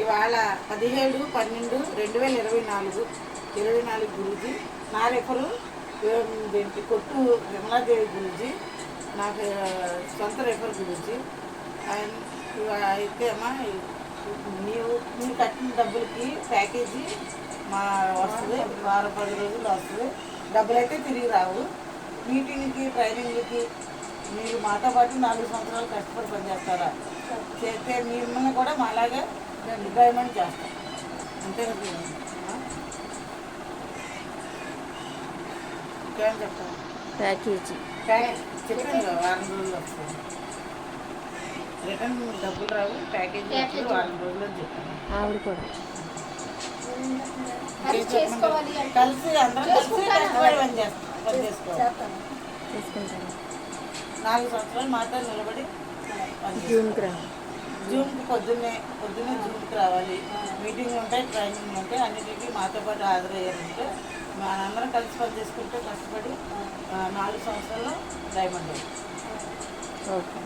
ఇవాళ 17/12/2024 గురూజీ. నా రెఫరు దీనికి కొట్టు విమలాదేవి గురూజీ, నాకు సొంత రెఫర్ గురూజీ. అయితే అమ్మా మీరు కట్టిన డబ్బులకి ప్యాకేజీ మా వస్తుంది, 10 రోజులు వస్తుంది. డబ్బులు అయితే తిరిగి రావు. మీటింగ్కి ట్రైనింగ్లకి మీరు మాతో పాటు 4 సంవత్సరాలు కష్టపడి పనిచేస్తారా? చేస్తే మిమ్మల్ని కూడా మాలాగే ఎంప్లాయ్మెంట్ చేస్తాం. అంతే ఇంకేం చెప్తాను. ప్యాకేజీ చెప్పాను కదా, 4 రోజులు వస్తుంది. రిటర్న్ డబ్బులు రావు, ప్యాకేజీ వారం రోజులు అని చెప్పాను. ఆవిడ కూడా కలిసి అందరం కలిసి కష్టపడి పనిచేసుకోవాలి. చేసుకుంటాను. 4 సంవత్సరాలు మాత్రం నిలబడి జూన్కి రా. జూన్కి పొద్దున్నే జూన్కి రావాలి. మీటింగ్లు ఉంటాయి, ట్రైనింగ్లు ఉంటాయి. అన్నిటికీ మాతో పాటు హాజరయ్యారంటే మనందరం కలిసి పనిచేసుకుంటే కష్టపడి 4 సంవత్సరాల్లో డైమండ్. ఓకే.